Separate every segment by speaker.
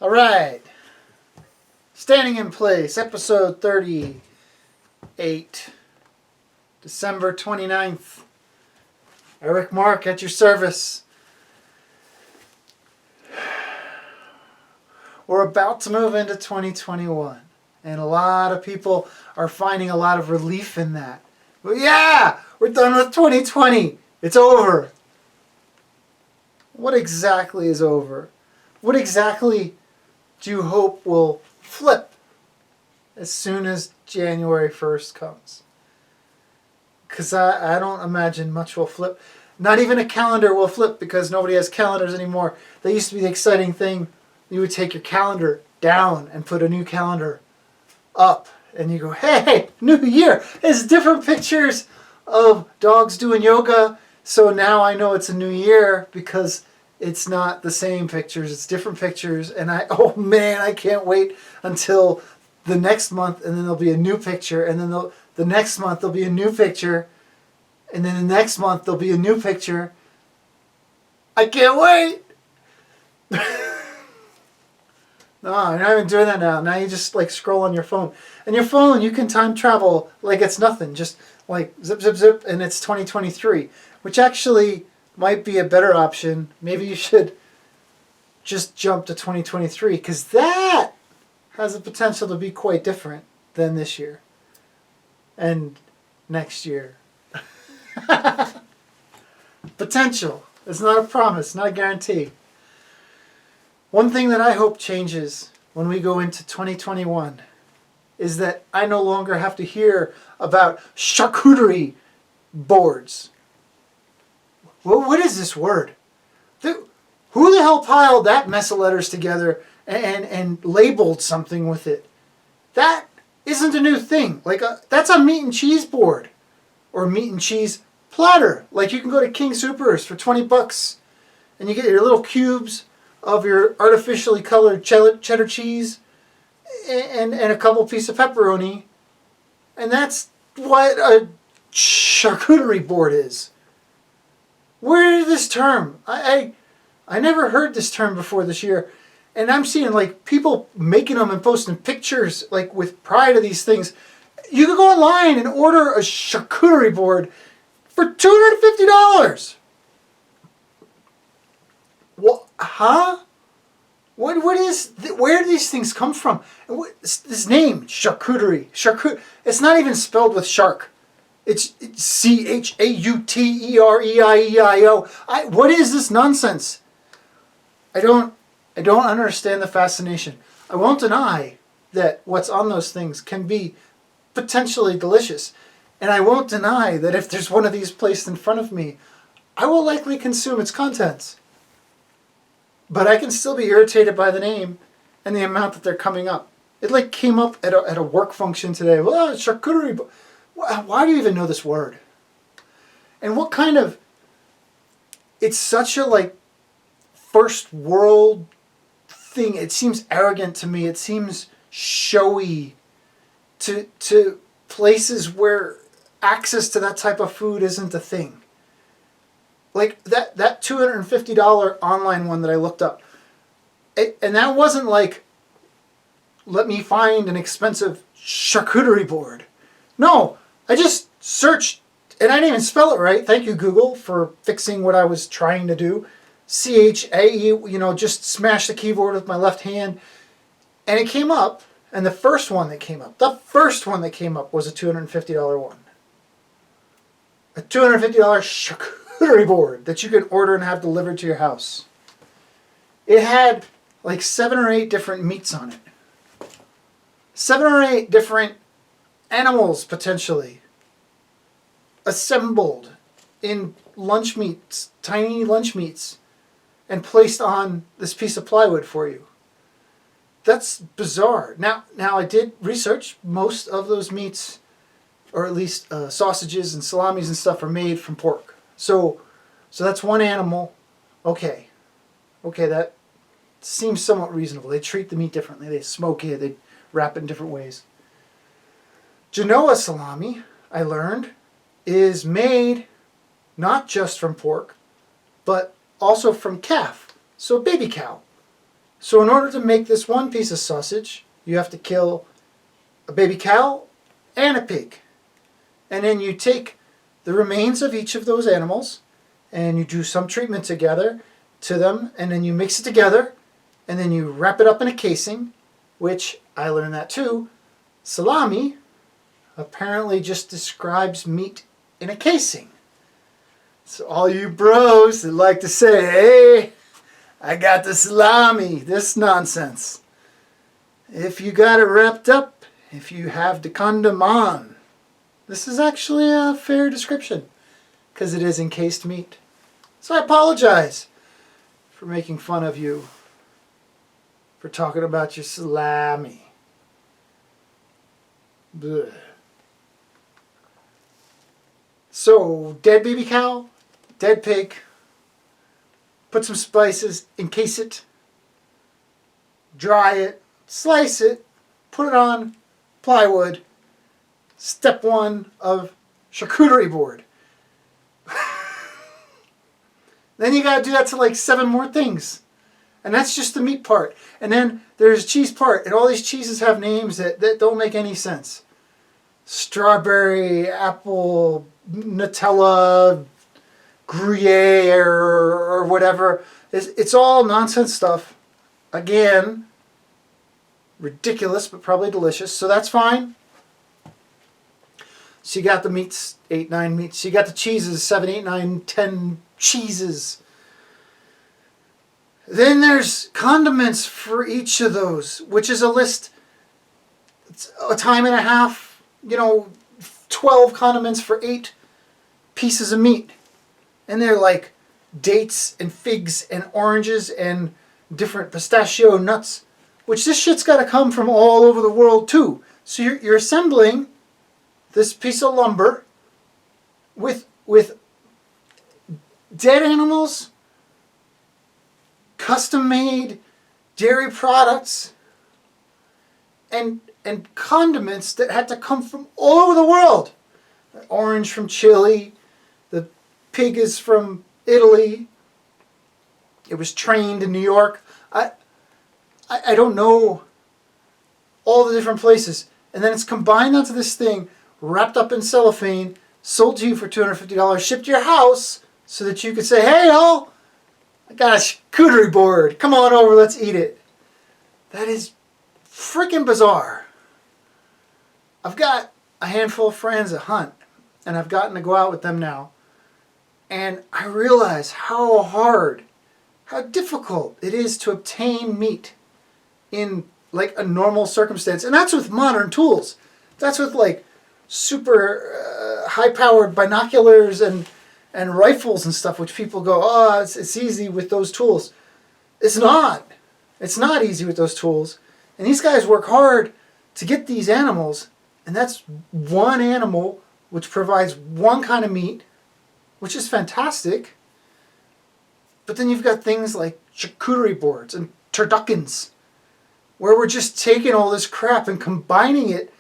Speaker 1: All right. Standing in Place, episode 38, December 29th. Eric Marc at your service. We're about to move into 2021, and a lot of people are finding a lot of relief in that. But yeah, we're done with 2020. It's over. What exactly is over? What exactly do you hope will flip as soon as January 1st comes? Because I don't imagine much will flip. Not even a calendar will flip because nobody has calendars anymore. That used to be the exciting thing. You would take your calendar down and put a new calendar up. And you go, hey, new year. There's different pictures of dogs doing yoga. So now I know it's a new year because it's not the same pictures. It's different pictures. And oh man, I can't wait until the next month. And then there'll be a new picture. And then the next month there'll be a new picture. And then the next month there'll be a new picture. I can't wait. No, you're not even doing that now. Now you just like scroll on your phone. And your phone, you can time travel like it's nothing. Just like zip, zip, zip, and it's 2023. Which actually might be a better option. Maybe you should just jump to 2023. Because that has the potential to be quite different than this year. And next year. Potential. It's not a promise, not a guarantee. One thing that I hope changes when we go into 2021 is that I no longer have to hear about charcuterie boards. What is this word? Who the hell piled that mess of letters together and labeled something with it? That isn't a new thing. That's a meat and cheese board or meat and cheese platter. Like you can go to King Soopers for $20 and you get your little cubes of your artificially colored cheddar cheese and a couple pieces of pepperoni. And that's what a charcuterie board is. Where did this term? I never heard this term before this year. And I'm seeing like people making them and posting pictures like with pride of these things. You can go online and order a charcuterie board for $250. What? Huh? What is? Where do these things come from? This name, charcuterie. It's not even spelled with shark. It's CHAUTEREIEIO. What is this nonsense? I don't understand the fascination. I won't deny that what's on those things can be potentially delicious. And I won't deny that if there's one of these placed in front of me, I will likely consume its contents. But I can still be irritated by the name and the amount that they're coming up. It like came up at a work function today. Well, charcuterie. Why do you even know this word? And what kind of... It's such a like first world thing. It seems arrogant to me. It seems showy to places where access to that type of food isn't a thing. Like that $250 online one that I looked up. And that wasn't like, let me find an expensive charcuterie board. No, I just searched, and I didn't even spell it right. Thank you, Google, for fixing what I was trying to do. CHAE, just smash the keyboard with my left hand. And it came up, and the first one that came up was a $250 one. A $250 charcuterie board that you could order and have delivered to your house. It had like 7 or 8 different meats on it. 7 or 8 different animals potentially assembled in lunch meats, tiny lunch meats, and placed on this piece of plywood for you. That's bizarre. Now I did research. Most of those meats, or at least sausages and salamis and stuff, are made from pork. So that's one animal. Okay, that seems somewhat reasonable. They treat the meat differently. They smoke it. They wrap it in different ways. Genoa salami, I learned, is made not just from pork, but also from calf. So baby cow. So in order to make this one piece of sausage, you have to kill a baby cow and a pig. And then you take the remains of each of those animals and you do some treatment together to them, and then you mix it together, and then you wrap it up in a casing, which I learned that too. Salami apparently just describes meat in a casing. So all you bros that like to say, hey, I got the salami, this nonsense. If you got it wrapped up, if you have the condom on, this is actually a fair description because it is encased meat. So I apologize for making fun of you for talking about your salami. Blech. So, dead baby cow, dead pig, put some spices, encase it, dry it, slice it, put it on plywood. Step 1 of charcuterie board. Then you gotta do that to like 7 more things. And that's just the meat part. And then there's a cheese part. And all these cheeses have names that don't make any sense. Strawberry, apple, Nutella, Gruyere, or whatever. It's all nonsense stuff. Again, ridiculous, but probably delicious. So that's fine. So you got the meats, 8, 9 meats. You got the cheeses, 7, 8, 9, 10 cheeses. Then there's condiments for each of those, which is a list. It's a time and a half, 12 condiments for 8 pieces of meat. And they're like dates and figs and oranges and different pistachio nuts, which this shit's got to come from all over the world too. So you're assembling this piece of lumber with dead animals, custom-made dairy products, and condiments that had to come from all over the world. The orange from Chile, the pig is from Italy. It was trained in New York. I don't know all the different places. And then it's combined onto this thing, wrapped up in cellophane, sold to you for $250, shipped to your house so that you could say, hey, y'all, I got a charcuterie board. Come on over, let's eat it. That is freaking bizarre. I've got a handful of friends that hunt, and I've gotten to go out with them now. And I realize how hard, how difficult it is to obtain meat in like a normal circumstance. And that's with modern tools. That's with like super high-powered binoculars and rifles and stuff, which people go, oh, it's easy with those tools. It's not. It's not easy with those tools. And these guys work hard to get these animals, and that's one animal which provides one kind of meat, which is fantastic. But then you've got things like charcuterie boards and turduckens, where we're just taking all this crap and combining it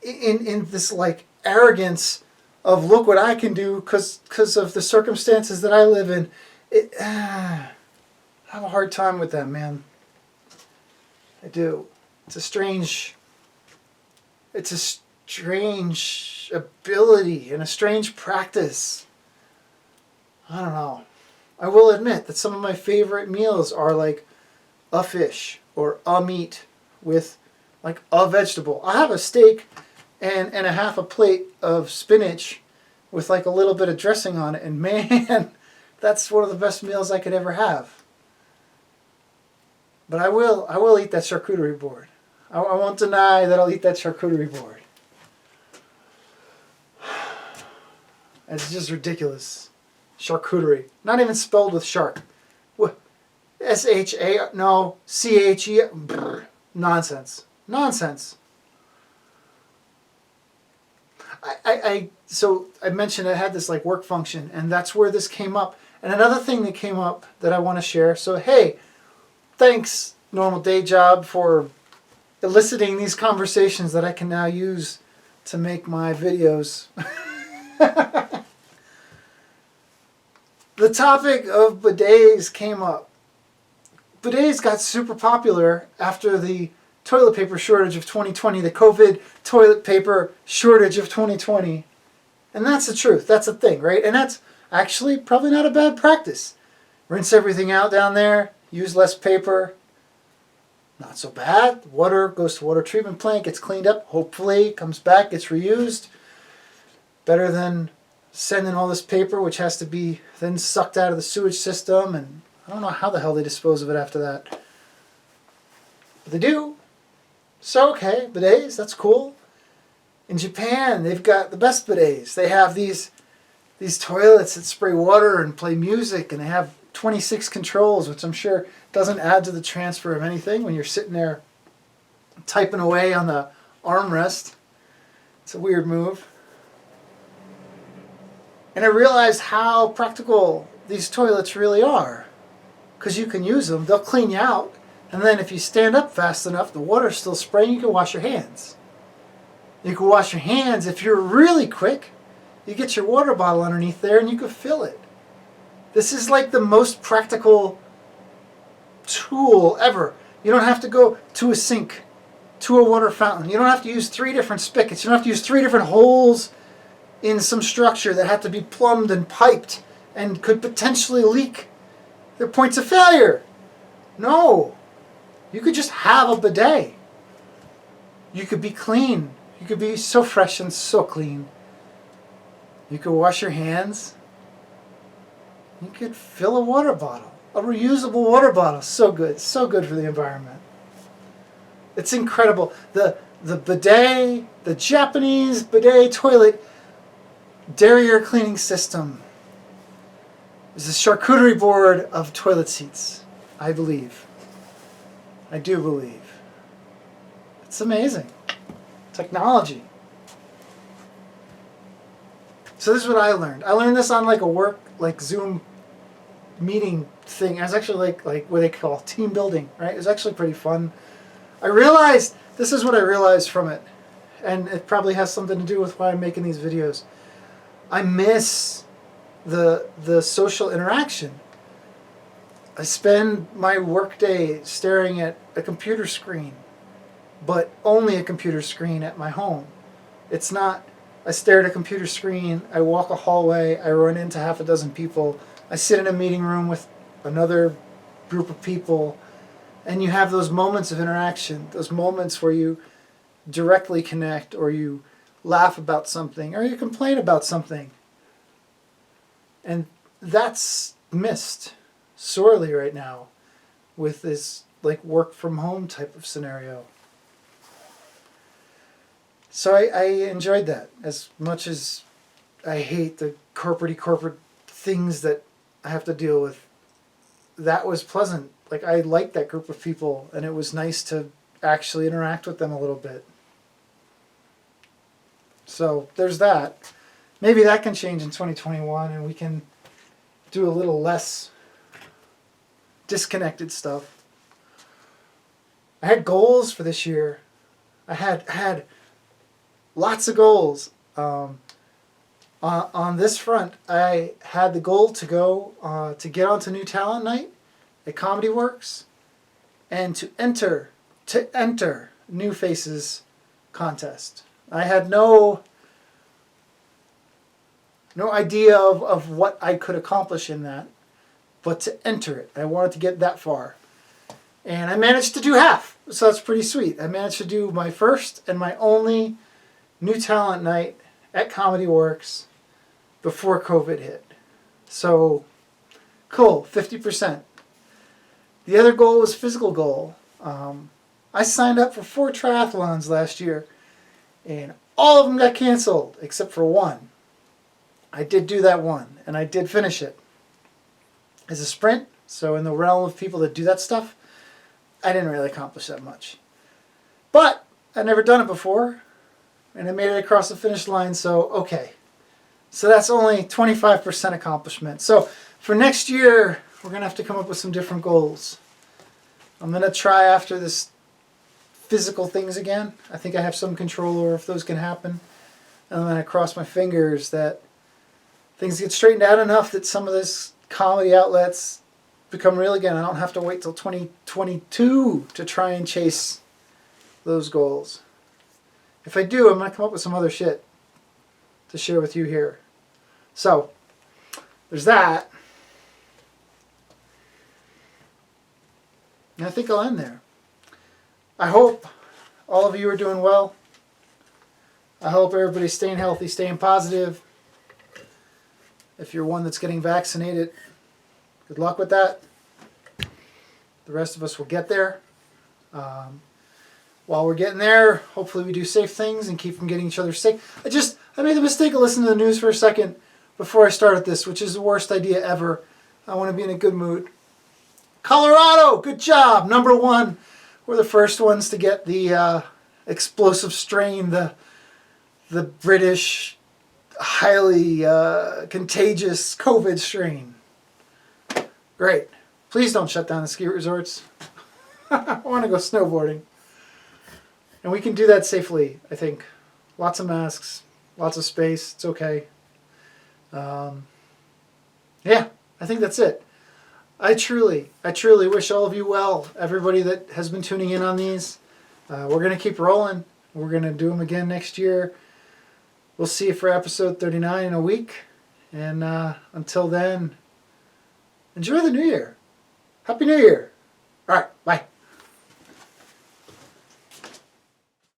Speaker 1: in this like arrogance of look what I can do because of the circumstances that I live in. I have a hard time with that, man. I do. It's a strange ability and a strange practice. I don't know. I will admit that some of my favorite meals are like a fish or a meat with like a vegetable. I have a steak and a half a plate of spinach with like a little bit of dressing on it, and man, that's one of the best meals I could ever have. But I will eat that charcuterie board. I won't deny that I'll eat that charcuterie board. It's just ridiculous. Charcuterie. Not even spelled with shark. S-H-A, no, C-H-E, nonsense. Nonsense. So I mentioned I had this like work function, and that's where this came up. And another thing that came up that I want to share. So hey, thanks, normal day job, for eliciting these conversations that I can now use to make my videos. The topic of bidets came up. bidets got super popular after the toilet paper shortage of 2020, the COVID toilet paper shortage of 2020. And that's the truth. That's the thing, right? And that's actually probably not a bad practice. Rinse everything out down there, use less paper. Not so bad. Water goes to water treatment plant, gets cleaned up, hopefully comes back, gets reused. Better than sending all this paper, which has to be then sucked out of the sewage system, and I don't know how the hell they dispose of it after that. But they do. So, okay, bidets, that's cool. In Japan, they've got the best bidets. They have these toilets that spray water and play music, and they have 26 controls, which I'm sure doesn't add to the transfer of anything when you're sitting there typing away on the armrest. It's a weird move. And I realized how practical these toilets really are. Because you can use them, they'll clean you out, and then if you stand up fast enough, the water's still spraying, you can wash your hands. You can wash your hands if you're really quick. You get your water bottle underneath there and you can fill it. This is like the most practical tool ever. You don't have to go to a sink, to a water fountain. You don't have to use 3 different spigots. You don't have to use 3 different holes in some structure that have to be plumbed and piped and could potentially leak. They're points of failure. No. You could just have a bidet. You could be clean. You could be so fresh and so clean. You could wash your hands. You could fill a water bottle. A reusable water bottle. So good. So good for the environment. It's incredible. The bidet, the Japanese bidet toilet derriere cleaning system is a charcuterie board of toilet seats, I believe. I do believe. It's amazing. Technology. So this is what I learned. I learned this on like a work, like Zoom meeting thing. It was actually like what they call team building, right? It was actually pretty fun. I realized, this is what I realized from it, and it probably has something to do with why I'm making these videos. I miss the social interaction. I spend my workday staring at a computer screen, but only a computer screen at my home. It's not, I stare at a computer screen, I walk a hallway, I run into half a dozen people, I sit in a meeting room with another group of people, and you have those moments of interaction, those moments where you directly connect, or you laugh about something, or you complain about something. And that's missed sorely right now with this like work from home type of scenario. So I enjoyed that as much as I hate the corporate things that I have to deal with. That was pleasant. Like I liked that group of people, and it was nice to actually interact with them a little bit. So there's that. Maybe that can change in 2021 and we can do a little less disconnected stuff. I had goals for this year. I had lots of goals. On this front, I had the goal to go to get onto New Talent Night at Comedy Works and to enter New Faces contest. I had no idea of what I could accomplish in that, but to enter it. I wanted to get that far. And I managed to do half, so that's pretty sweet. I managed to do my first and my only New Talent Night at Comedy Works before COVID hit. So, cool, 50%. The other goal was physical goal. I signed up for 4 triathlons last year, and all of them got canceled except for one. I did do that one, and I did finish it. It's a sprint, so in the realm of people that do that stuff, I didn't really accomplish that much. But I'd never done it before, and I made it across the finish line, so okay. So that's only 25% accomplishment. So for next year, we're going to have to come up with some different goals. I'm going to try after this physical things again. I think I have some control over if those can happen. And I'm going to cross my fingers that things get straightened out enough that some of this comedy outlets become real again. I don't have to wait till 2022 to try and chase those goals. If I do, I'm going to come up with some other shit to share with you here. So, there's that. And I think I'll end there. I hope all of you are doing well. I hope everybody's staying healthy, staying positive. If you're one that's getting vaccinated, good luck with that. The rest of us will get there. While we're getting there, hopefully we do safe things and keep from getting each other sick. I made the mistake of listening to the news for a second before I started this, which is the worst idea ever. I want to be in a good mood. Colorado, good job, #1. We're the first ones to get the explosive strain, the British highly contagious COVID strain. Great. Please don't shut down the ski resorts. I want to go snowboarding. And we can do that safely, I think. Lots of masks, lots of space. It's okay. Yeah, I think that's it. I truly wish all of you well. Everybody that has been tuning in on these. We're going to keep rolling. We're going to do them again next year. We'll see you for episode 39 in a week. And until then, enjoy the new year. Happy New Year. All right, bye.